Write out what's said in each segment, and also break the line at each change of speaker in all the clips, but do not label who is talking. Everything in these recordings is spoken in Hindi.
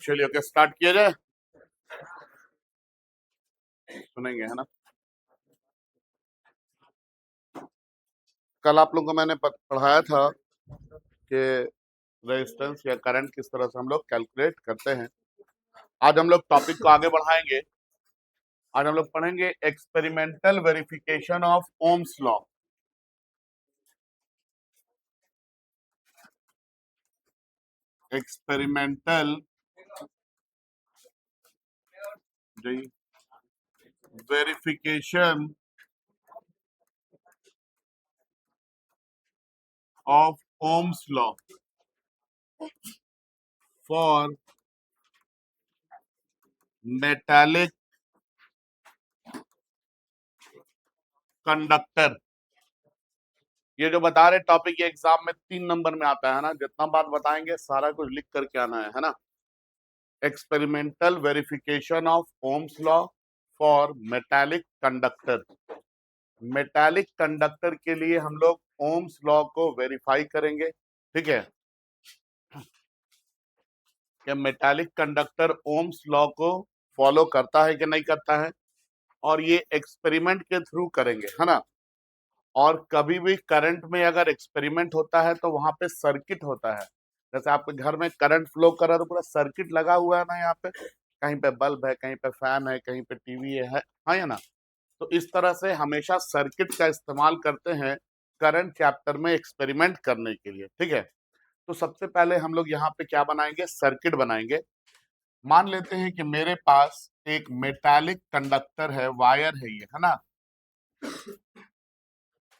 चलिए ओके स्टार्ट किया जाए। सुनेंगे है ना। कल आप लोगों को मैंने पढ़ाया था कि रेजिस्टेंस या करंट किस तरह से हम लोग कैलकुलेट करते हैं। आज हम लोग टॉपिक को आगे बढ़ाएंगे। आज हम लोग पढ़ेंगे experimental verification of Ohm's law. Experimental verification of Ohm's law for metallic conductor. ये जो बता रहे टॉपिक ये एग्जाम में 3 नंबर में आता है ना। जितना बात बताएंगे सारा कुछ लिख करके आना है ना। Experimental verification of Ohm's law for metallic conductor. Metallic conductor के लिए हम लोग ओम्स लॉ को वेरीफाई करेंगे। ठीक है, कि मेटालिक कंडक्टर ओम्स लॉ को फॉलो करता है कि नहीं करता है, और ये एक्सपेरिमेंट के थ्रू करेंगे है ना। और कभी भी करंट में अगर एक्सपेरिमेंट होता है तो वहां पे सर्किट होता है। जैसे आपके घर में करंट फ्लो कर रहा है तो पूरा सर्किट लगा हुआ है ना। यहाँ पे कहीं पे बल्ब है, कहीं पे फैन है, कहीं पे टीवी है, हाँ या ना। तो इस तरह से हमेशा सर्किट का इस्तेमाल करते हैं करंट चैप्टर में एक्सपेरिमेंट करने के लिए। ठीक है, तो सबसे पहले हम लोग यहाँ पे क्या बनाएंगे, सर्किट बनाएंगे। मान लेते हैं कि मेरे पास एक मेटालिक कंडक्टर है, वायर है ये, है ना।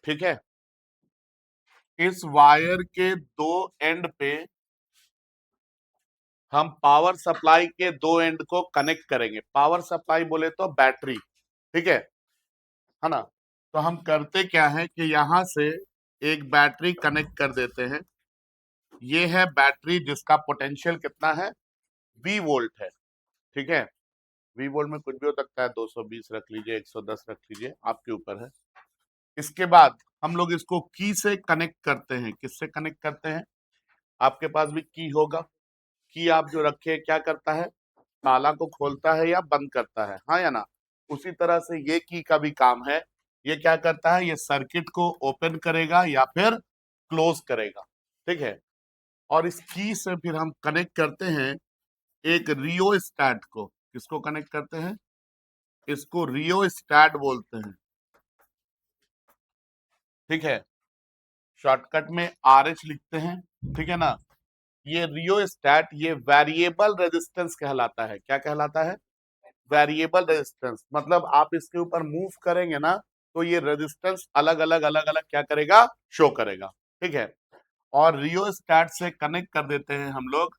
ठीक है, इस वायर के दो एंड पे हम पावर सप्लाई के दो एंड को कनेक्ट करेंगे। पावर सप्लाई बोले तो बैटरी, ठीक है ना। तो हम करते क्या है कि यहां से एक बैटरी कनेक्ट कर देते हैं। ये है बैटरी जिसका पोटेंशियल कितना है, V वोल्ट है। ठीक है, V वोल्ट में कुछ भी हो सकता है, 220 रख लीजिए, 110 रख लीजिए, आपके ऊपर है। इसके बाद हम लोग इसको की से कनेक्ट करते हैं। किससे कनेक्ट करते हैं, आपके पास भी की होगा। की आप जो रखे क्या करता है, ताला को खोलता है या बंद करता है, हाँ या ना। उसी तरह से ये की का भी काम है। ये क्या करता है, ये सर्किट को ओपन करेगा या फिर क्लोज करेगा। ठीक है, और इस की से फिर हम कनेक्ट करते हैं एक रियोस्टैट को। किसको कनेक्ट करते हैं, इसको रियोस्टैट बोलते हैं। ठीक है, शॉर्टकट में RH लिखते हैं। ठीक है ना। ये रियोस्टैट ये वेरिएबल रेजिस्टेंस कहलाता है। क्या कहलाता है, वेरिएबल रेजिस्टेंस। मतलब आप इसके ऊपर मूव करेंगे ना तो ये रेजिस्टेंस अलग अलग क्या करेगा, शो करेगा। ठीक है, और रियोस्टैट से कनेक्ट कर देते हैं हम लोग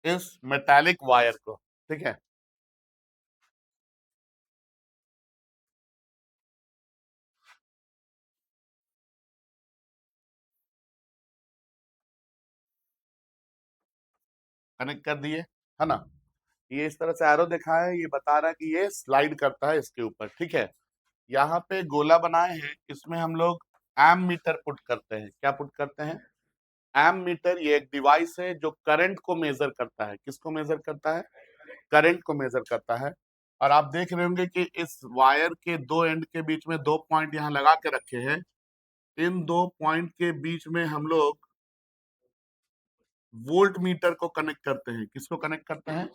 इस मेटालिक वायर को। ठीक है, कनेक्ट कर दिए, है ना। ये इस तरह से एरो दिखा है, ये बता रहा है कि ये स्लाइड करता है इसके ऊपर। ठीक है, यहाँ पे गोला बनाए हैं, इसमें हम लोग एम मीटर पुट करते हैं। क्या पुट करते हैं, एम मीटर। ये एक डिवाइस है जो करंट को मेजर करता है। किसको मेजर करता है, करंट को मेजर करता है। और आप देख रहे होंगे कि इस वायर के दो एंड के बीच में दो पॉइंट यहाँ लगा के रखे हैं। इन दो पॉइंट के बीच में हम लोग वोल्ट मीटर को कनेक्ट करते हैं। किसको कनेक्ट करते हैं,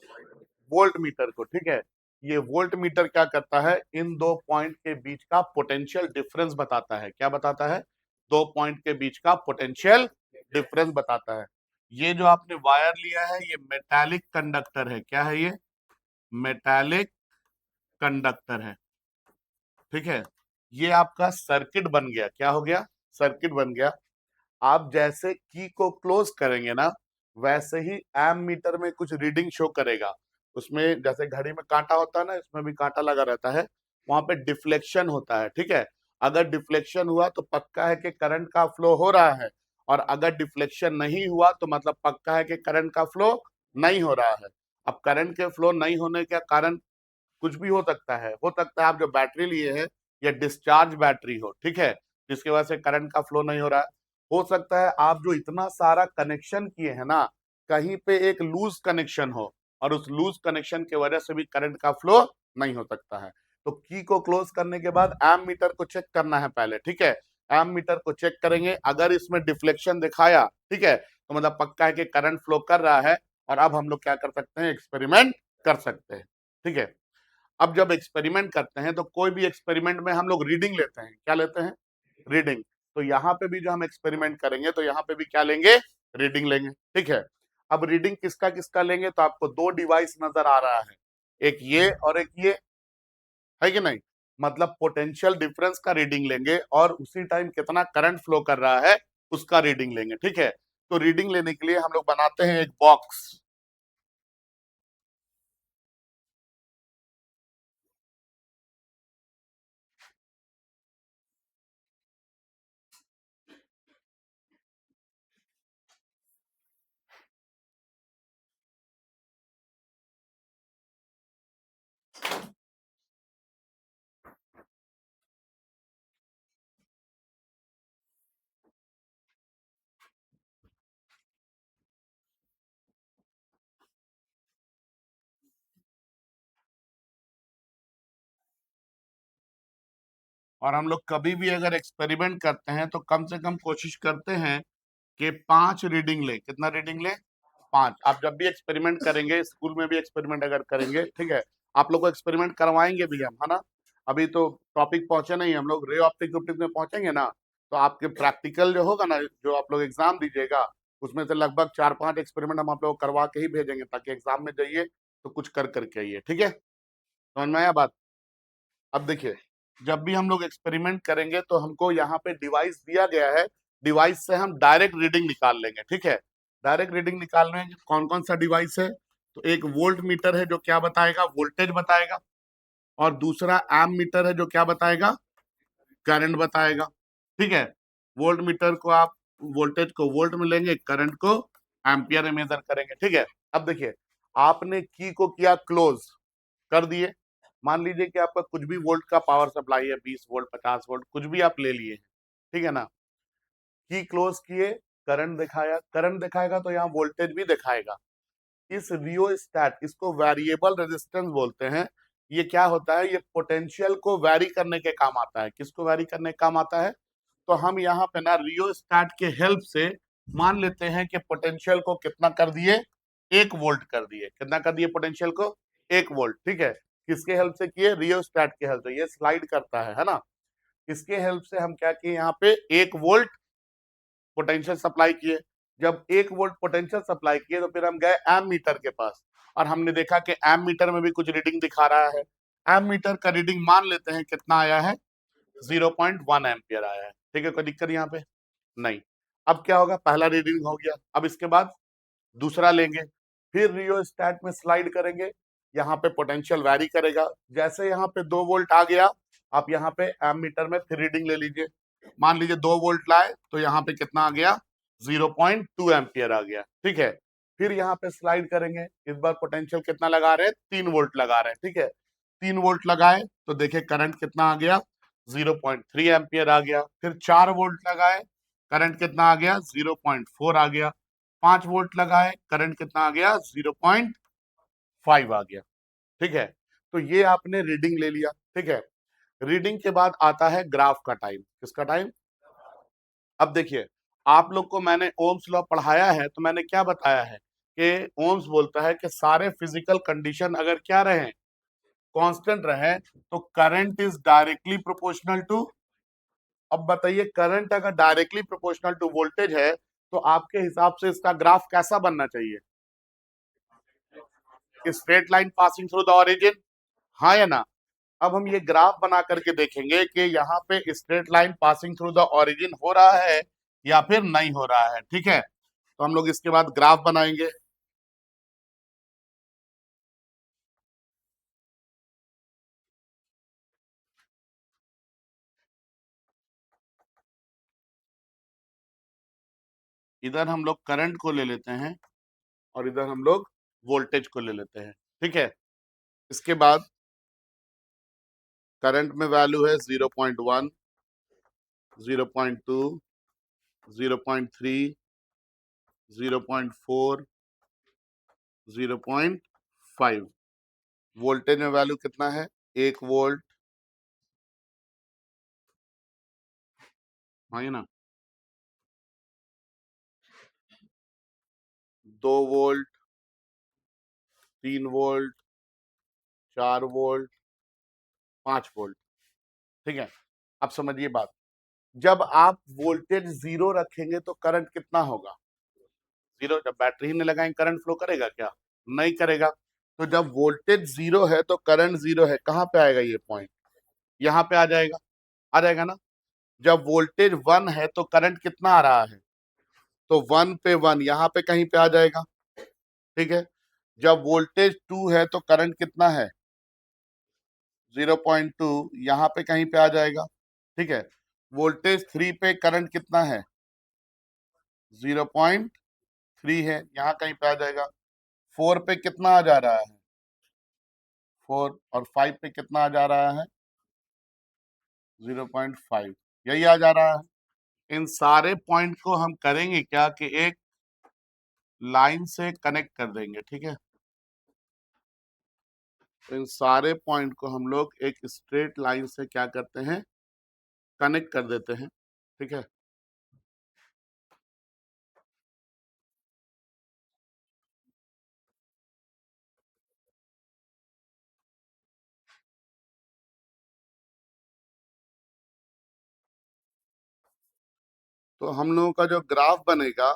वोल्ट मीटर को। ठीक है, ये वोल्ट मीटर क्या करता है, इन दो पॉइंट के बीच का पोटेंशियल डिफरेंस बताता है। क्या बताता है, दो पॉइंट के बीच का पोटेंशियल डिफरेंस बताता है। ये जो आपने वायर लिया है ये मेटालिक कंडक्टर है। क्या है ये, मेटालिक कंडक्टर है। ठीक है, ये आपका सर्किट बन गया। क्या हो गया, सर्किट बन गया। आप जैसे की को क्लोज करेंगे ना वैसे ही एम मीटर में कुछ रीडिंग शो करेगा। उसमें जैसे घड़ी में कांटा होता है ना, इसमें भी कांटा लगा रहता है, वहां पे डिफ्लेक्शन होता है। ठीक है, अगर डिफ्लेक्शन हुआ तो पक्का है कि करंट का फ्लो हो रहा है, और अगर डिफ्लेक्शन नहीं हुआ तो मतलब पक्का है कि करंट का फ्लो नहीं हो रहा है। अब करंट के फ्लो नहीं होने का कारण कुछ भी हो सकता है। हो सकता है आप जो बैटरी लिए हैं ये डिस्चार्ज बैटरी हो, ठीक है, जिसकी वजह से करंट का फ्लो नहीं हो रहा है। हो सकता है आप जो इतना सारा कनेक्शन किए हैं ना, कहीं पे एक लूज कनेक्शन हो और उस लूज कनेक्शन की वजह से भी करंट का फ्लो नहीं हो सकता है। तो की को क्लोज करने के बाद एम मीटर को चेक करना है पहले, ठीक है। एम मीटर को चेक करेंगे, अगर इसमें डिफ्लेक्शन दिखाया, ठीक है, तो मतलब पक्का है कि करंट फ्लो कर रहा है और अब हम लोग क्या कर सकते हैं, एक्सपेरिमेंट कर सकते हैं, ठीक है। अब जब एक्सपेरिमेंट करते हैं तो कोई भी एक्सपेरिमेंट में हम लोग रीडिंग लेते हैं, क्या लेते हैं, रीडिंग। तो यहाँ पे भी जो हम एक्सपेरिमेंट करेंगे तो यहाँ पे भी क्या लेंगे, रीडिंग लेंगे, ठीक है। अब रीडिंग किसका किसका लेंगे, तो आपको दो डिवाइस नजर आ रहा है, एक ये और एक ये, है कि नहीं। मतलब पोटेंशियल डिफरेंस का रीडिंग लेंगे और उसी टाइम कितना करंट फ्लो कर रहा है उसका रीडिंग लेंगे, ठीक है। तो रीडिंग लेने के लिए हम लोग बनाते हैं एक बॉक्स, और हम लोग कभी भी अगर एक्सपेरिमेंट करते हैं तो कम से कम कोशिश करते हैं कि 5 रीडिंग ले, कितना रीडिंग ले, 5। आप जब भी एक्सपेरिमेंट करेंगे, स्कूल में भी एक्सपेरिमेंट अगर करेंगे, ठीक है, आप लोग को एक्सपेरिमेंट करवाएंगे भी हम, है ना। अभी तो टॉपिक पहुंचे नहीं, हम लोग रे ऑप्टिक ऑप्टिक में पहुंचेंगे ना, तो आपके प्रैक्टिकल जो होगा ना, जो आप लोग एग्जाम दीजिएगा, उसमें से लगभग 4-5 एक्सपेरिमेंट हम आप लोग को करवा के ही भेजेंगे, ताकि एग्जाम में जाइए तो कुछ कर करके आइए, ठीक है। समझ में आया बात। अब देखिए, जब भी हम लोग एक्सपेरिमेंट करेंगे तो हमको यहाँ पे डिवाइस दिया गया है, डिवाइस से हम डायरेक्ट रीडिंग निकाल लेंगे, ठीक है। डायरेक्ट रीडिंग निकालने में कौन कौन सा डिवाइस है, तो एक वोल्ट मीटर है जो क्या बताएगा, वोल्टेज बताएगा, और दूसरा एम मीटर है जो क्या बताएगा, करंट बताएगा, ठीक है। वोल्ट मीटर को आप वोल्टेज को वोल्ट में लेंगे, करंट को एम्पियर में मेजर करेंगे, ठीक है। अब देखिए, आपने की को किया क्लोज कर दिए, मान लीजिए कि आपका कुछ भी वोल्ट का पावर सप्लाई है, 20 वोल्ट, 50 वोल्ट, कुछ भी आप ले लिए, ठीक है ना। की क्लोज किए, करंट दिखाया, करंट दिखाएगा तो यहाँ वोल्टेज भी दिखाएगा। इस रियोस्टैट, इसको वेरिएबल रेजिस्टेंस बोलते हैं। ये क्या होता है, ये पोटेंशियल को वैरी करने के काम आता है। किसको वैरी करने के काम आता है, तो हम यहाँ पे ना रियोस्टैट के हेल्प से मान लेते हैं कि पोटेंशियल को कितना कर दिए, 1 वोल्ट कर दिए, कितना कर दिए पोटेंशियल को, 1 वोल्ट, ठीक है। किसके हेल्प से किए, रियोस्टैट के हेल्प से, ये स्लाइड करता है ना। इसके हेल्प से हम क्या किए, यहाँ पे 1 वोल्ट पोटेंशियल सप्लाई किए। जब 1 वोल्ट पोटेंशियल सप्लाई किए तो फिर हम गए एम मीटर के पास, और हमने देखा कि एम मीटर में भी कुछ रीडिंग दिखा रहा है। एम मीटर का रीडिंग मान लेते हैं कितना आया है, 0.1 एम्पियर आया है, ठीक है। कोई दिक्कत यहाँ पे नहीं। अब क्या होगा, पहला रीडिंग हो गया, अब इसके बाद दूसरा लेंगे, फिर रियोस्टैट में स्लाइड करेंगे, यहाँ पे पोटेंशियल वैरी करेगा। जैसे यहाँ पे 2 वोल्ट आ गया, आप यहाँ पे एमीटर में फिर रीडिंग ले लीजिए, मान लीजिए 2 वोल्ट लाए तो यहाँ पे कितना आ गया, 0.2 एम्पियर आ गया, ठीक है। फिर यहाँ पे स्लाइड करेंगे, इस बार पोटेंशियल कितना लगा रहे हैं, 3 वोल्ट लगा रहे हैं, ठीक है। 3 वोल्ट लगाए तो देखिए करंट कितना आ गया, 0.3 एम्पियर आ गया। फिर 4 वोल्ट लगाए, करंट कितना आ गया, 0.4 आ गया। 5 वोल्ट लगाए, करंट कितना आ गया, 0.5 आ गया, ठीक है। तो ये आपने रीडिंग ले लिया, ठीक है। रीडिंग के बाद आता है ग्राफ का टाइम, किसका टाइम। अब देखिए, आप लोग को मैंने ओम्स लॉ पढ़ाया है, तो मैंने क्या बताया है कि ओम्स बोलता है कि सारे फिजिकल कंडीशन अगर क्या रहे, कांस्टेंट रहे, तो current is directly proportional to. अब बताइए, करंट अगर डायरेक्टली प्रोपोर्शनल टू वोल्टेज है, तो आपके हिसाब से इसका ग्राफ कैसा बनना चाहिए, straight line passing through the origin, हाँ या ना। अब हम ये ग्राफ बना करके देखेंगे कि यहाँ पे straight line passing through the origin हो रहा है या फिर नहीं हो रहा है, ठीक है। तो हम लोग इसके बाद ग्राफ बनाएंगे। इधर हम लोग करंट को ले लेते हैं और इधर हम लोग वोल्टेज को ले लेते हैं, ठीक है। इसके बाद करंट में वैल्यू है 0.1, 0.2, 0.3, 0.4, 0.5। वोल्टेज में वैल्यू कितना है? 1 वोल्ट, हाँ ये ना, 2 वोल्ट, 3 वोल्ट, 4 वोल्ट, 5 वोल्ट। ठीक है, अब समझिए बात। जब आप वोल्टेज 0 रखेंगे तो करंट कितना होगा? 0। जब बैटरी ही नहीं लगाएंगे करंट फ्लो करेगा क्या? नहीं करेगा। तो जब वोल्टेज 0 है तो करंट 0 है, कहां पे आएगा ये पॉइंट? यहाँ पे आ जाएगा, आ जाएगा ना। जब वोल्टेज 1 है तो करंट कितना आ रहा है? तो 1 पे 1 यहाँ पे कहीं पे आ जाएगा। ठीक है, जब वोल्टेज 2 है तो करंट कितना है? 0.2 यहाँ पे कहीं पे आ जाएगा। ठीक है, वोल्टेज 3 पे करंट कितना है? 0.3 है, यहाँ कहीं पे आ जाएगा। 4 पे कितना आ जा रहा है? 4। और 5 पे कितना आ जा रहा है? 0.5, यही आ जा रहा है। इन सारे पॉइंट को हम करेंगे क्या कि एक लाइन से कनेक्ट कर देंगे। ठीक है, तो इन सारे पॉइंट को हम लोग एक स्ट्रेट लाइन से क्या करते हैं? कनेक्ट कर देते हैं। ठीक है, तो हम लोगों का जो ग्राफ बनेगा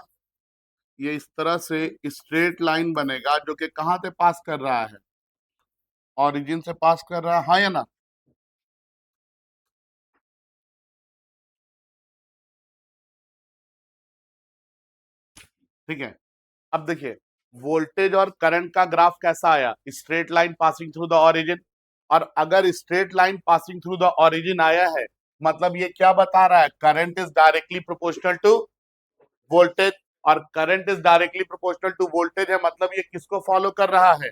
ये इस तरह से स्ट्रेट लाइन बनेगा, जो कि कहाँ से पास कर रहा है? ओरिजिन से पास कर रहा है, हाँ या ना? ठीक है, अब देखिए वोल्टेज और करंट का ग्राफ कैसा आया? Straight line passing through the origin. और अगर straight line passing through the origin आया है, मतलब ये क्या बता रहा है? Current is directly proportional to voltage. और current is directly proportional to voltage है, मतलब ये किसको फॉलो कर रहा है?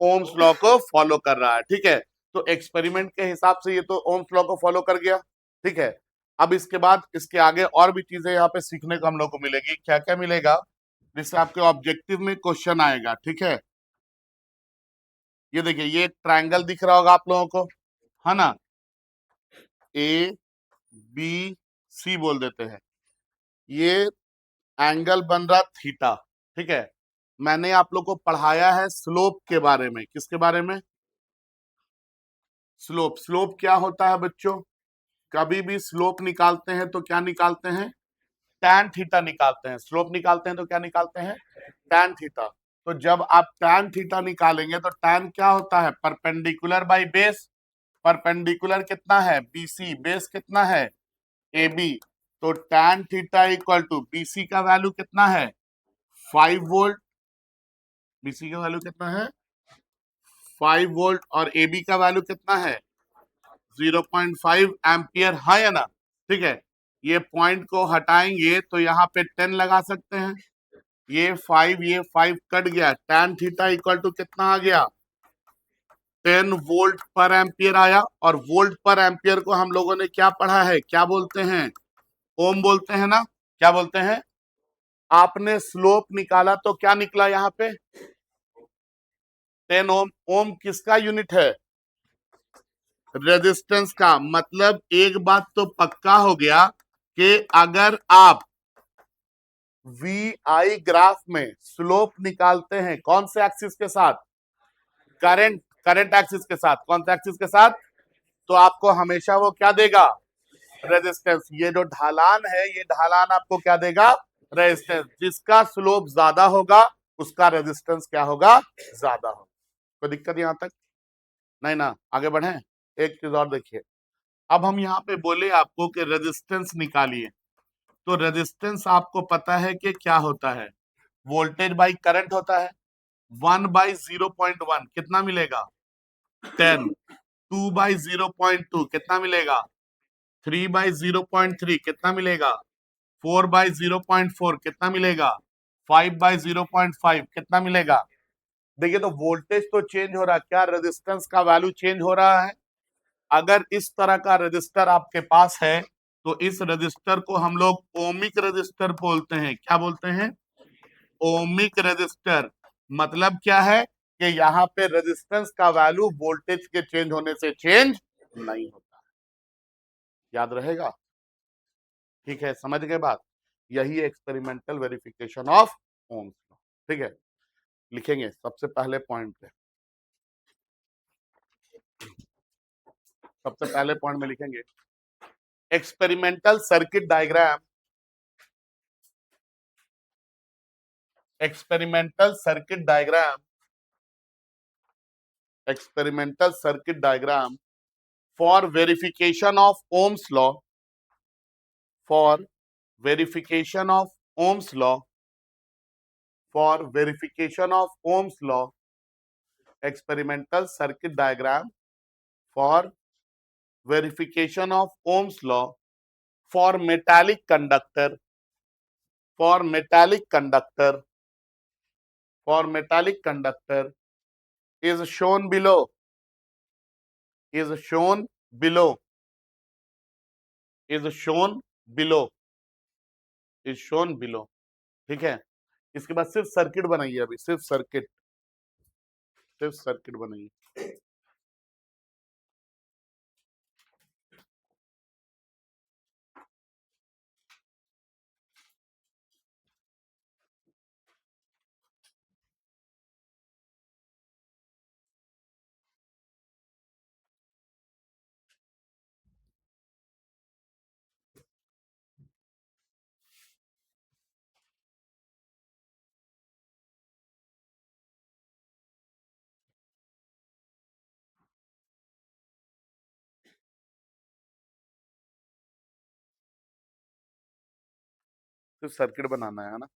ओम्स लॉ को फॉलो कर रहा है। ठीक है, तो एक्सपेरिमेंट के हिसाब से ये तो ओम्स लॉ को फॉलो कर गया। ठीक है, अब इसके बाद इसके आगे और भी चीजें यहाँ पे सीखने को हम लोग को मिलेगी। क्या क्या मिलेगा? जिससे आपके ऑब्जेक्टिव में क्वेश्चन आएगा। ठीक है, ये देखिए ये एक ट्रायंगल दिख रहा होगा आप लोगों को, है ना? ए बी सी बोल देते हैं। ये एंगल बन रहा थीटा। ठीक है, मैंने आप लोग को पढ़ाया है स्लोप के बारे में। किसके बारे में? स्लोप। स्लोप क्या होता है बच्चों? कभी भी स्लोप निकालते हैं तो क्या निकालते हैं? टैन थीटा निकालते हैं। स्लोप निकालते हैं तो क्या निकालते हैं? Tan theta. तो जब आप टैन थीटा निकालेंगे तो टैन क्या होता है? Perpendicular by base. परपेंडिकुलर कितना है? बीसी। बेस कितना है? A b. तो tan theta equal to BC का वैल्यू कितना है? 5 वोल्ट। बीसी का वैल्यू कितना है? 5 वोल्ट। और ए बी का वैल्यू कितना है? 0.5 एम्पियर, है या ना? ठीक है, ये पॉइंट को हटाएंगे तो यहाँ पे 10 लगा सकते हैं। ये 5 कट गया। tan थीटा इक्वल टू कितना आ गया? 10 वोल्ट पर एम्पियर आया। और वोल्ट पर एम्पियर को हम लोगों ने क्या पढ़ा है? क्या बोलते हैं? ओम बोलते हैं ना? क्या बोलते हैं? आपने स्लोप निकाला तो क्या निकला यहाँ पे? 10 ओम। ओम किसका यूनिट है? रेजिस्टेंस का। मतलब एक बात तो पक्का हो गया कि अगर आप वी आई ग्राफ में स्लोप निकालते हैं कौन से एक्सिस के साथ? करंट। करंट एक्सिस के साथ। कौन से एक्सिस के साथ? तो आपको हमेशा वो क्या देगा? रेजिस्टेंस। ये जो ढालान है ये ढालान आपको क्या देगा? रेजिस्टेंस। जिसका स्लोप ज्यादा होगा उसका रेजिस्टेंस क्या होगा? ज्यादा होगा। कोई दिक्कत यहां तक? नहीं ना? आगे बढ़े। एक चीज और देखिए, अब हम यहाँ पे बोले आपको कि रेजिस्टेंस निकालिए, तो रेजिस्टेंस आपको पता है कि क्या होता है? वोल्टेज बाई करंट होता है। 1/0.1 कितना मिलेगा? 10। 2/0.2 कितना मिलेगा? 3/0.3 कितना मिलेगा? 4/0.4 कितना मिलेगा? 5/0.5 कितना मिलेगा? देखिए, तो वोल्टेज तो चेंज हो रहा है, क्या रेजिस्टेंस का वैल्यू चेंज हो रहा है? अगर इस तरह का रेजिस्टर आपके पास है तो इस रजिस्टर को हम लोग ओमिक रजिस्टर बोलते हैं। क्या बोलते हैं? Ohmic register. मतलब क्या है कि यहाँ पे रेजिस्टेंस का वैल्यू वोल्टेज के चेंज होने से चेंज नहीं होता। याद रहेगा? ठीक है, समझ गए बात? यही experimental verification of Ohm's law. ठीक है, लिखेंगे सबसे पहले पॉइंट पे, सबसे पहले पॉइंट में लिखेंगे experimental circuit diagram, experimental circuit diagram, experimental circuit diagram for verification of Ohm's law, for verification of Ohm's law, for verification of Ohm's law, experimental circuit diagram for verification of Ohm's law for metallic conductor, for metallic conductor, for metallic conductor is shown below, is shown below, is shown below, is shown below। ठीक है, इसके बाद सिर्फ सर्किट बनाइए, अभी सिर्फ सर्किट, सिर्फ सर्किट बनाइए। सिर्फ सर्किट बनाना है ना?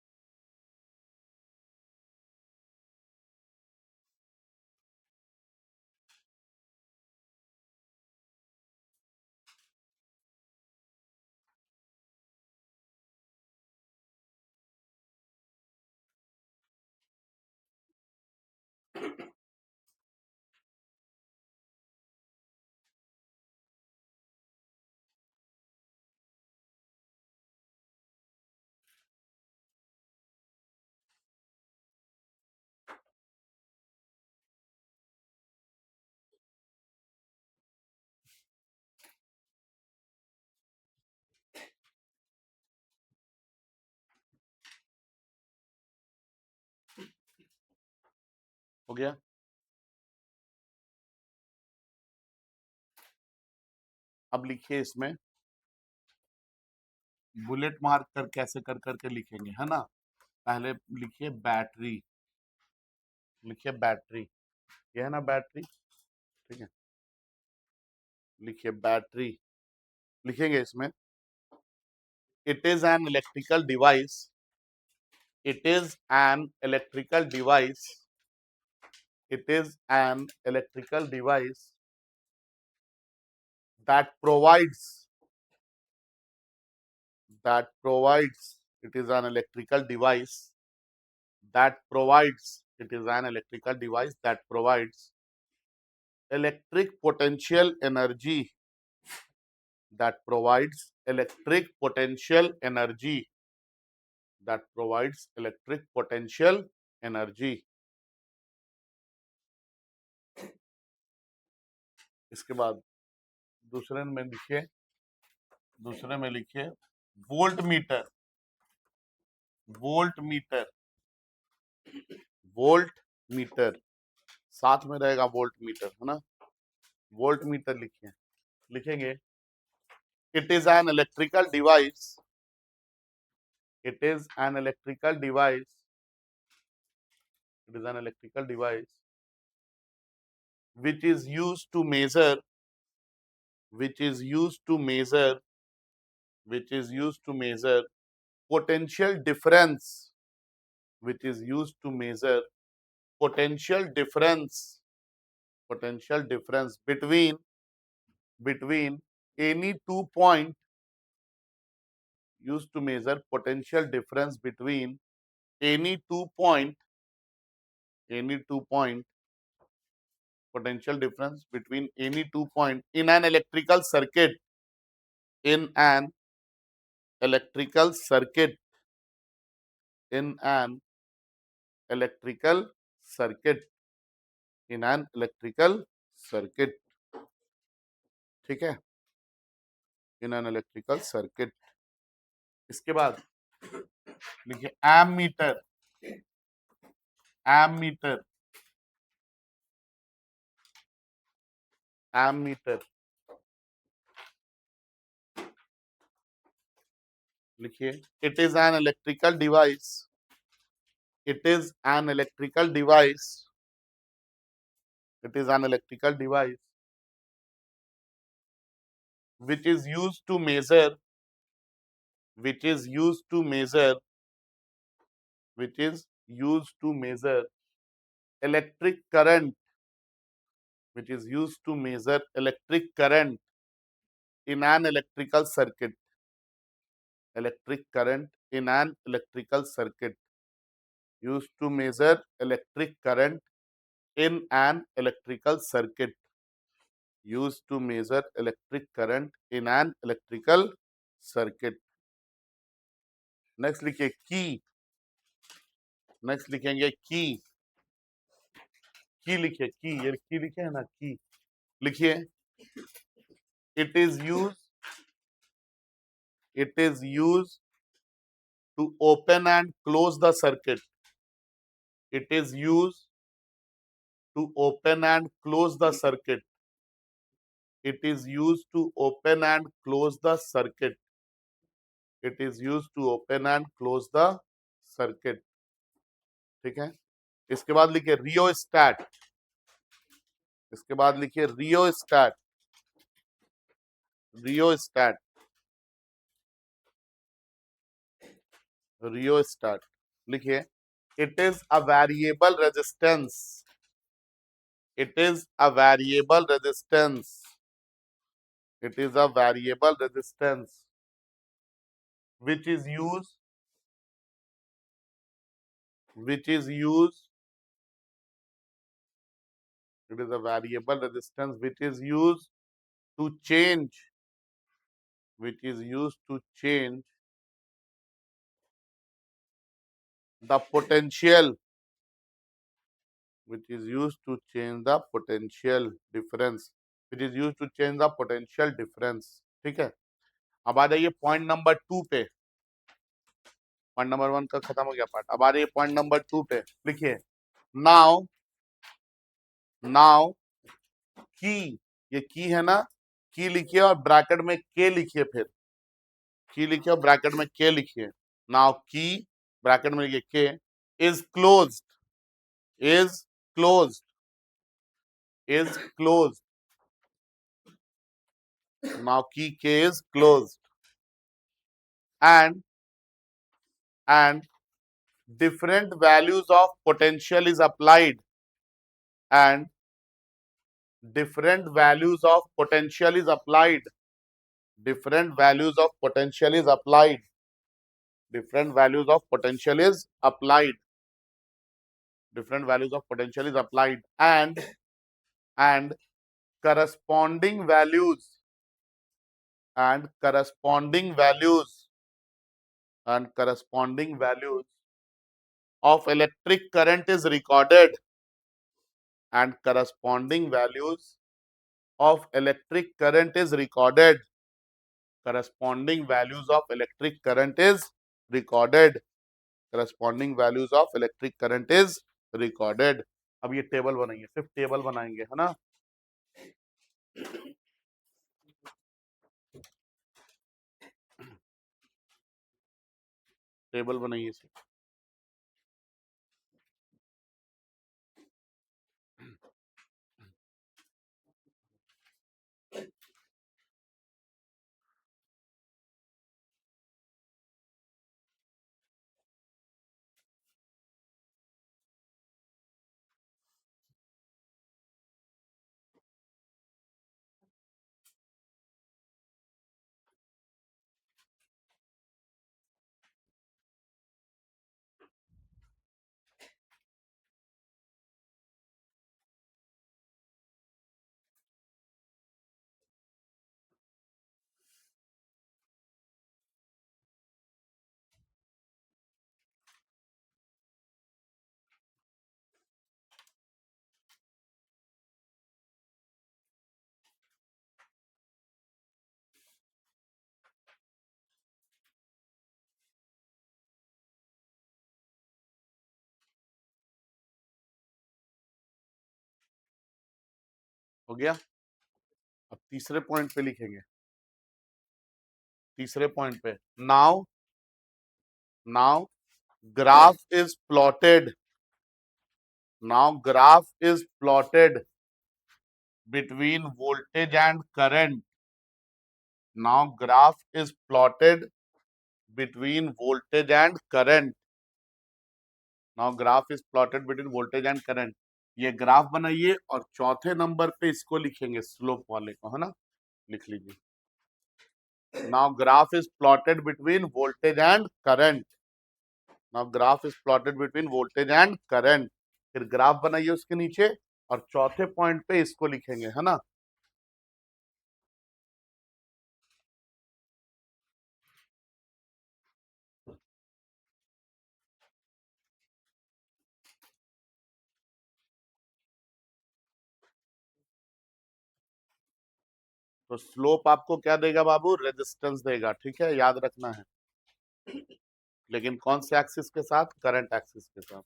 हो गया? अब लिखिए इसमें बुलेट मार्क कर, कैसे कर करके लिखेंगे, है ना? पहले लिखिए बैटरी, लिखिए बैटरी, ये है ना बैटरी। ठीक है, लिखिए बैटरी, लिखेंगे इसमें it is an electrical device, it is an electrical device, it is an electrical device that provides, that provides, it is an electrical device that provides, it is an electrical device that provides electric potential energy, that provides electric potential energy, that provides electric potential energy। इसके बाद दूसरे में लिखिए, दूसरे में लिखिए volt meter, volt meter, volt meter, साथ में रहेगा वोल्ट मीटर, है ना? वोल्ट मीटर लिखिए, लिखेंगे it is an electrical device, it is an electrical device, it is an electrical device which is used to measure, which is used to measure, which is used to measure potential difference, which is used to measure potential difference, potential difference between any 2 point, used to measure potential difference between any 2 point, any 2 point, potential difference between any 2 point in an electrical circuit, in an electrical circuit, in an electrical circuit, in an electrical circuit, ठीक है, in an electrical circuit। इसके बाद लिखिए एमीटर, एमीटर, एमीटर, लिखिए it is an electrical device, it is an electrical device, it is an electrical device which is used to measure, which is used to measure, which is used to measure electric current, which is used to measure electric current in an electrical circuit, electric current in an electrical circuit, used to measure electric current in an electrical circuit, used to measure electric current in an electrical circuit। Next लिखिए की, नेक्स्ट लिखेंगे की लिखिए की, ये की लिखे है ना, की लिखिए it is use, it is use to open and close the circuit, it is use to open and close the circuit, it is use to open and close the circuit, it is use to open and close the circuit, ठीक है। इसके बाद लिखिए रियोस्टैट, इसके बाद लिखिए रियोस्टैट, रियोस्टैट, रियोस्टैट, लिखिए it is a variable resistance, it is a variable resistance, it is a variable resistance which is used, which is used, it is a variable resistance which is used to change, which is used to change the potential, which is used to change the potential difference, which is used to change the potential difference, ठीक है। अब आ जाइए पॉइंट नंबर 2 पे, पॉइंट नंबर 1 का खत्म हो गया पार्ट, अब आ रही है पॉइंट नंबर 2 पे, लिखिए नाउ, नाउ की, ये की है ना, की लिखिए और ब्रैकेट में के लिखिए, फिर की लिखिए और ब्रैकेट में के लिखिए, नाउ की ब्रैकेट में लिखिए के is closed, is closed, is closed, now की के is closed end, and different values of potential is applied, and different values of potential is applied, different values of potential is applied, different values of potential is applied, different values of potential is applied, and corresponding values, and corresponding values, and corresponding values of electric current is recorded, and corresponding values of electric current is recorded, corresponding values of electric current is recorded, corresponding values of electric current is recorded। अब ये टेबल बनाएंगे, सिर्फ टेबल बनाएंगे, है ना, टेबल बनाइए सिर्फ। हो गया। अब तीसरे पॉइंट पे लिखेंगे, तीसरे पॉइंट पे, now now graph is plotted, now graph is plotted between voltage and current. Now graph is plotted between voltage and current. Now graph is plotted between voltage and current. ये ग्राफ बनाइए और चौथे नंबर पे इसको लिखेंगे, स्लोप वाले को, है ना, लिख लीजिए। Now graph is plotted between voltage and current. Now graph is plotted between voltage and current. फिर ग्राफ बनाइए उसके नीचे और चौथे पॉइंट पे इसको लिखेंगे, है ना। तो स्लोप आपको क्या देगा बाबू, रेजिस्टेंस देगा, ठीक है, याद रखना है, लेकिन कौन से एक्सिस के साथ, करंट एक्सिस के साथ।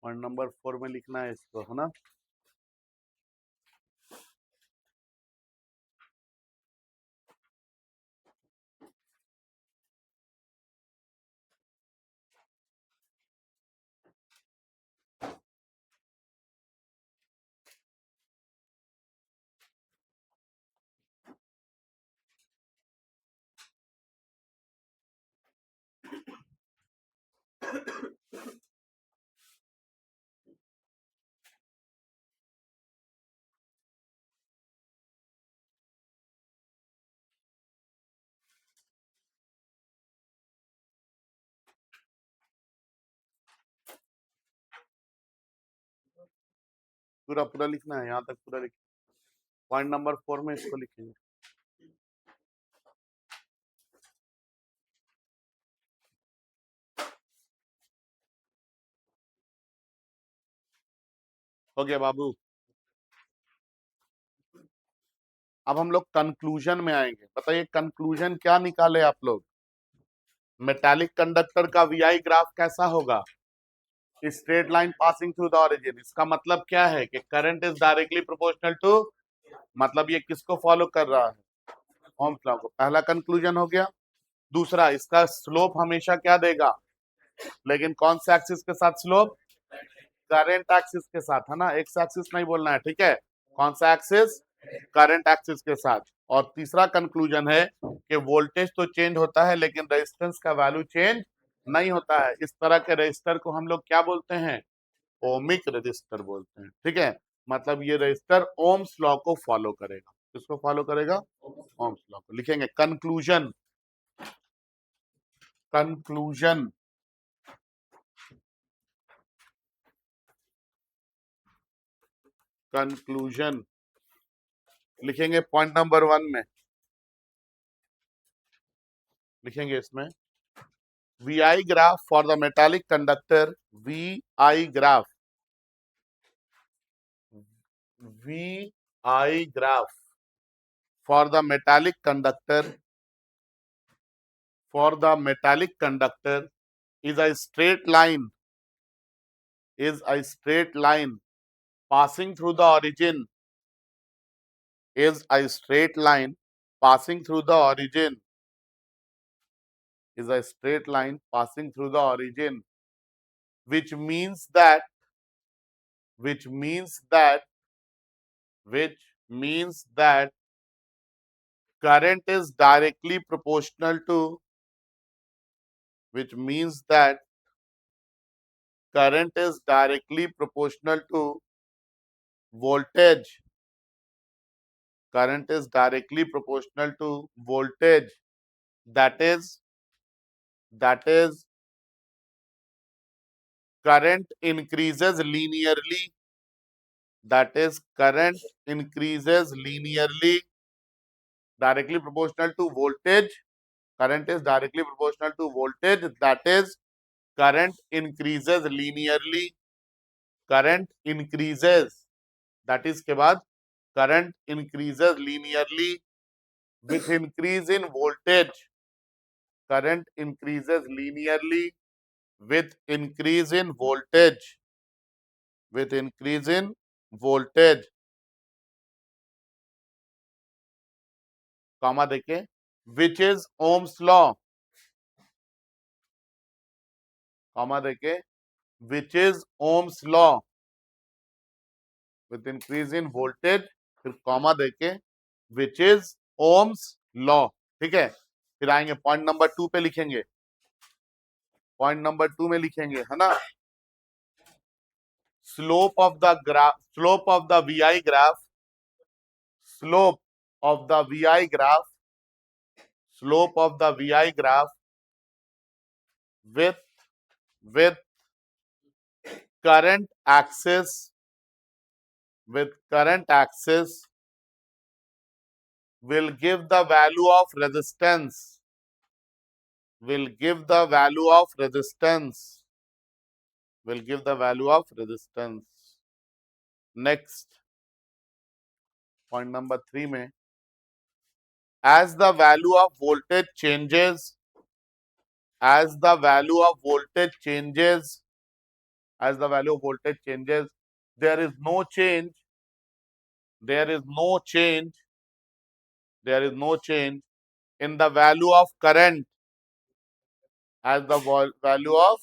पॉइंट नंबर 4 में लिखना है इसको, है ना। पूरा पूरा लिखना है, यहाँ तक पूरा लिख, पॉइंट नंबर 4 में इसको लिखेंगे। हो गया बाबू। अब हम लोग कंक्लूजन में आएंगे, बताइए कंक्लूजन क्या निकाले आप लोग। मेटालिक कंडक्टर का वीआई ग्राफ कैसा होगा, straight line passing through the origin. इसका मतलब क्या है कि current is directly proportional to, मतलब ये किसको फॉलो कर रहा है, ओम्स लॉ को। पहला कंक्लूजन हो गया। दूसरा, इसका स्लोप हमेशा क्या देगा, लेकिन कौन से एक्सिस के साथ स्लोप, करंट एक्सिस के साथ, है ना, एक्स एक्सिस नहीं बोलना है, ठीक है। कौन सा एक्सिस, करंट एक्सिस के साथ। और तीसरा कंक्लूजन है कि वोल्टेज तो चेंज होता है लेकिन रेजिस्टेंस का वैल्यू चेंज नहीं होता है। इस तरह के रेजिस्टर को हम लोग क्या बोलते हैं, ओमिक रेजिस्टर बोलते हैं, ठीक है। मतलब ये रेजिस्टर ओम्स लॉ को फॉलो करेगा, किसको फॉलो करेगा, ओम्स लॉ को। लिखेंगे कंक्लूजन, कंक्लूजन, कंक्लूजन लिखेंगे पॉइंट नंबर 1 में, लिखेंगे इसमें VI graph for the metallic conductor, VI graph, VI graph for the metallic conductor, is a straight line, passing through the origin, is a straight line passing through the origin, is a straight line passing through the origin, which means that, which means that, which means that current is directly proportional to, which means that current is directly proportional to voltage, current is directly proportional to voltage, that is, that is current increases linearly, that is current increases linearly, directly proportional to voltage, current is directly proportional to voltage, that is current increases linearly, current increases, that is के बाद current increases linearly with increase in voltage, current increases linearly with increase in voltage, with increase in voltage, comma देखें, which is Ohm's law, comma देखें, which is Ohm's law, with increase in voltage, फिर comma देखें, which is Ohm's law, ठीक है, फिर आएंगे पॉइंट नंबर 2 पे लिखेंगे, पॉइंट नंबर 2 में लिखेंगे, है ना, slope of the graph, slope of the VI graph, slope of the VI graph, slope of the VI graph with with current axis, with current axis will give the value of resistance, will give the value of resistance, will give the value of resistance. Next, point number 3 में, as the value of voltage changes, as the value of voltage changes, as the value of voltage changes, there is no change, there is no change, there is no change in the value of current, as the value of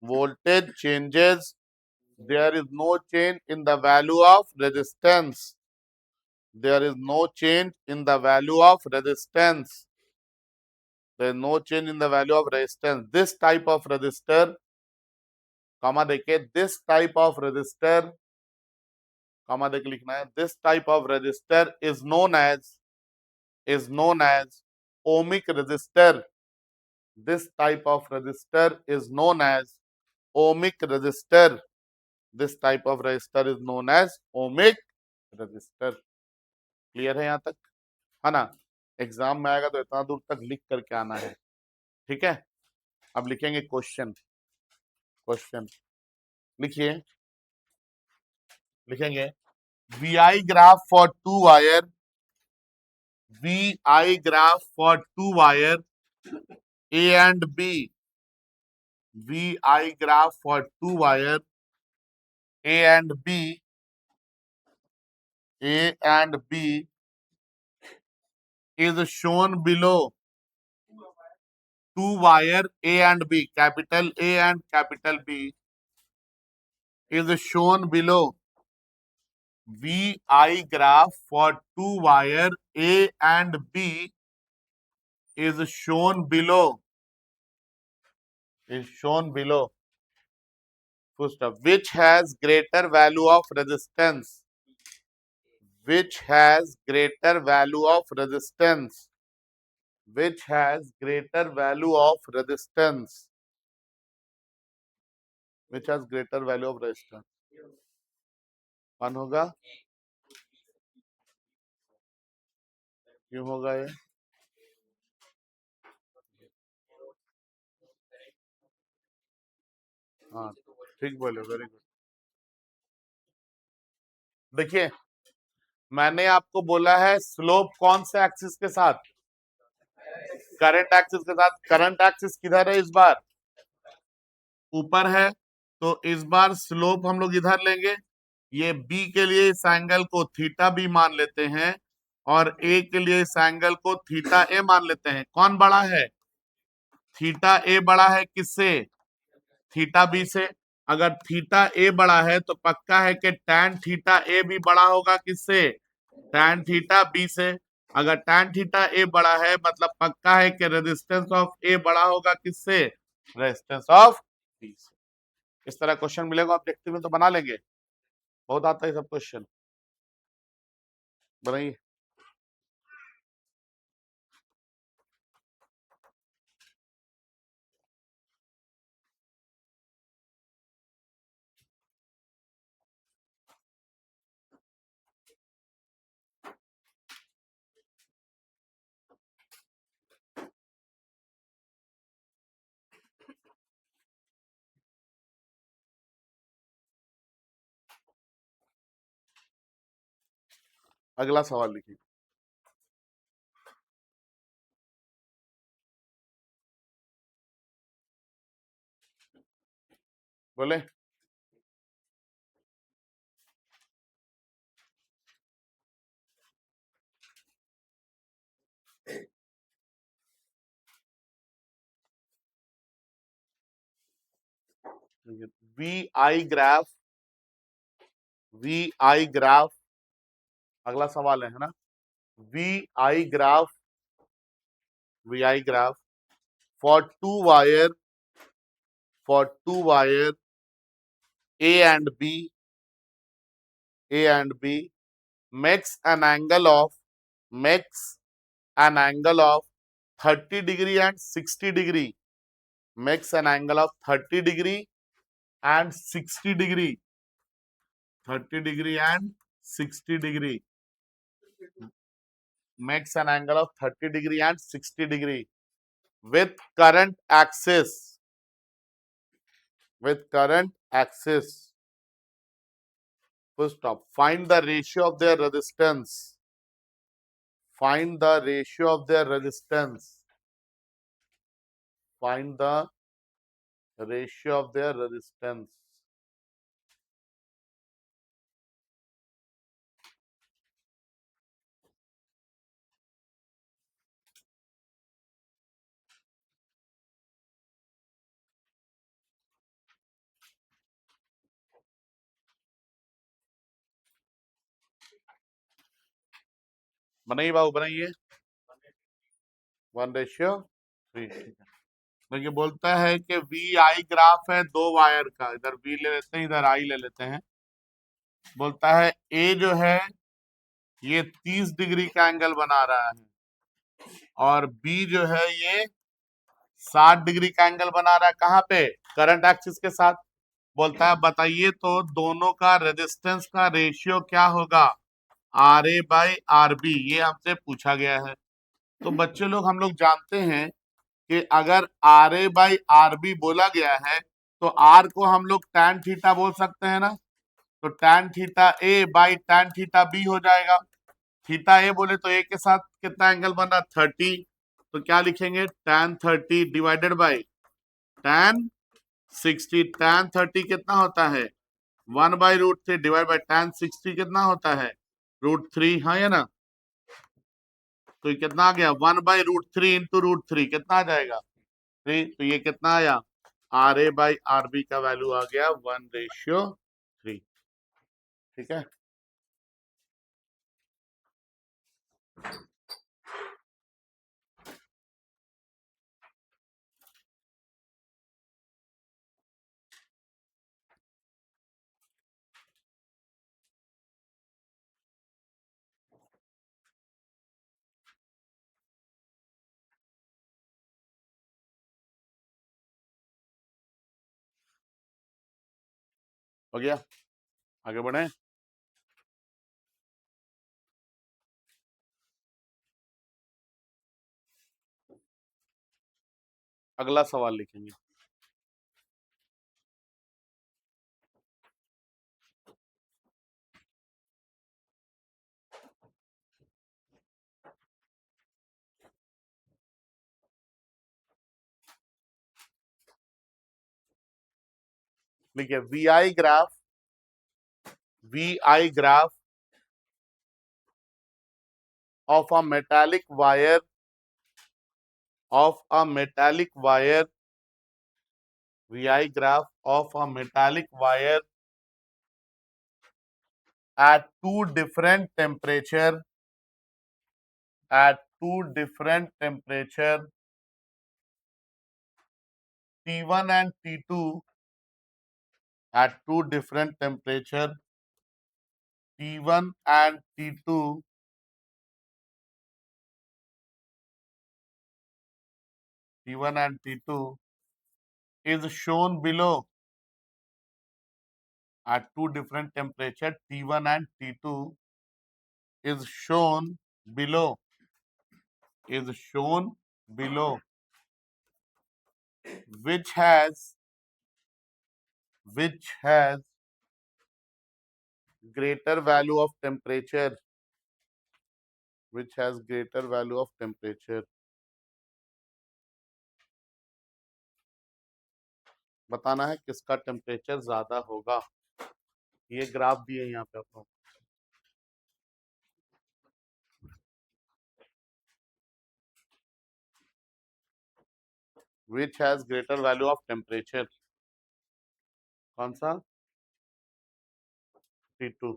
voltage changes, there is no change in the value of resistance, there is no change in the value of resistance, there is no change in the value of resistance. This type of resistor, comma देखिए, this type of resistor, comma देख लिखना है, this type of resistor is known as ohmic resistor. This type of resistor is known as ohmic resistor. This type of resistor is known as ohmic resistor. Clear है यहाँ तक, है ना, एग्जाम में आएगा तो इतना दूर तक लिख करके आना है, ठीक है। अब लिखेंगे क्वेश्चन, क्वेश्चन लिखिए, लिखेंगे VI graph for 2 wire, VI graph for 2 wire A and B, VI graph for 2 wire A and B, A and B is shown below. 2 wire A and B, capital A and capital B is shown below. VI graph for 2 wire A and B is shown below. Is shown below. First up, which has greater value of resistance? Which has greater value of resistance? Which has greater value of resistance? Which has greater value of resistance? कौन होगा, क्यों होगा ये, हाँ ठीक बोले, वेरी गुड। देखिए मैंने आपको बोला है स्लोप कौन से एक्सिस के साथ, करंट एक्सिस के साथ। करंट एक्सिस किधर है इस बार, ऊपर है, तो इस बार स्लोप हम लोग इधर लेंगे। ये बी के लिए इस एंगल को थीटा बी मान लेते हैं, और ए के लिए इस एंगल को थीटा ए मान लेते हैं। कौन बड़ा है, थीटा ए बड़ा है किससे, थीटा बी से। अगर थीटा ए बड़ा है तो पक्का है कि टैन थीटा ए भी बड़ा होगा किससे, टैन थीटा बी से। अगर टैन थीटा ए बड़ा है मतलब पक्का है कि रेजिस्टेंस ऑफ ए बड़ा होगा किससे, रेजिस्टेंस ऑफ बी से। इस तरह क्वेश्चन मिलेगा ऑब्जेक्टिव में तो बना लेंगे, बहुत आता है सब क्वेश्चन, बनाइए। अगला सवाल लिखिए। बोले V I graph, V I graph, अगला सवाल है ना, V I graph, V I graph for two wire, for two wire A and B, A and B makes an angle of, makes an angle of 30 degree and 60 degree, makes an angle of 30 degree and 60 degree, 30 degree and 60 degree, makes an angle of 30 degree and 60 degree with current axis, with current axis, full stop. Find the ratio of their resistance, find the ratio of their resistance, find the ratio of their resistance. बनाइए बाबू बनाइए, 1:3। देखिए बोलता है कि वी आई ग्राफ है दो वायर का, इधर वी ले लेते हैं इधर आई ले लेते हैं। बोलता है ए जो है ये 30 डिग्री का एंगल बना रहा है, और बी जो है ये 60 डिग्री का एंगल बना रहा है, कहाँ पे, करंट एक्सिस के साथ। बोलता है बताइए तो दोनों का रेजिस्टेंस का रेशियो क्या होगा, R A by R B, ये हमसे पूछा गया है। तो बच्चे लोग हम लोग जानते हैं कि अगर R A by R B बोला गया है तो आर को हम लोग टैन थीटा बोल सकते हैं ना, तो tan theta A by tan theta B हो जाएगा। थीटा ए बोले तो ए के साथ कितना एंगल बन रहा, 30, तो क्या लिखेंगे, tan 30 divided by tan 60। Tan 30 कितना होता है, 1/√3 डिवाइड बाई टैन 60 कितना होता है, √3, हाँ या ना। तो ये कितना आ गया, 1/√3 इंटू √3 कितना आ जाएगा, 3। तो ये कितना आया, R A by R B का वैल्यू आ गया 1:3। ठीक है, हो गया, आगे बढ़े। अगला सवाल लिखेंगे। लिखिए VI graph of a metallic wire VI graph of a metallic wire at two different temperature T1 and T2 at two different temperature T1 and T2 is shown below. At two different temperature T1 and T2 is shown below, which has greater value of temperature, बताना है किसका टेम्परेचर ज्यादा होगा। ये ग्राफ दिए यहाँ पे आपको, which has greater value of temperature, कौन सा, T2।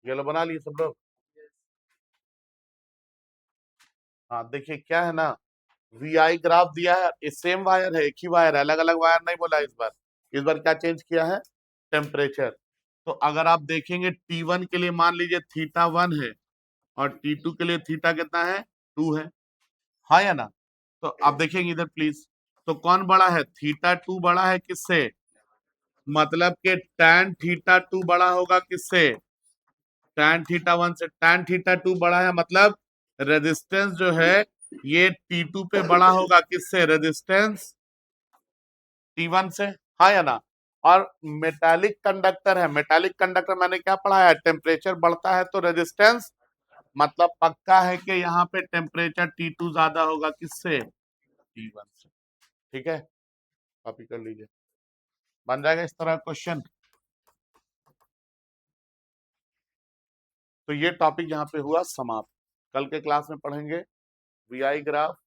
ये लो बना लिए सब लोग। हाँ देखिए क्या है ना, VI ग्राफ दिया है, ये सेम वायर है, एक ही वायर है, अलग अलग वायर नहीं बोला इस बार क्या चेंज किया है, टेम्परेचर। तो अगर आप देखेंगे T1 के लिए मान लीजिए θ1 है और T2 के लिए थीटा कितना है, 2 है, हाँ या ना। तो आप देखेंगे इधर प्लीज, तो कौन बड़ा है, θ2 बड़ा है किससे, मतलब कि tan θ2 बड़ा होगा किससे, tan θ1 से। tan θ2 बड़ा है मतलब रेजिस्टेंस जो है ये T2 पे बड़ा होगा किससे, रेजिस्टेंस T1 से, हाँ या ना। और मेटालिक कंडक्टर है, मेटालिक कंडक्टर मैंने क्या पढ़ा है, टेम्परेचर बढ़ता है तो रेजिस्टेंस, मतलब पक्का है कि यहाँ पे टेम्परेचर T2 ज्यादा होगा किससे, T1 से। ठीक है, कॉपी कर लीजिए, बन जाएगा इस तरह क्वेश्चन। तो ये टॉपिक यहाँ पे हुआ समाप्त। कल के क्लास में पढ़ेंगे VI graph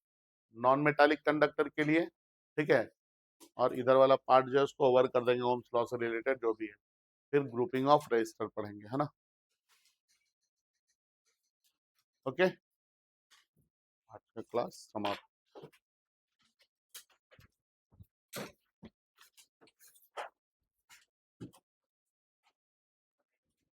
non metallic conductor के लिए, ठीक है, और इधर वाला पार्ट जो है उसको ओवर कर देंगे, ओम्स लॉ से रिलेटेड जो भी है। फिर ग्रुपिंग ऑफ रेजिस्टर पढ़ेंगे, है ना। ओके, आज का क्लास समाप्त।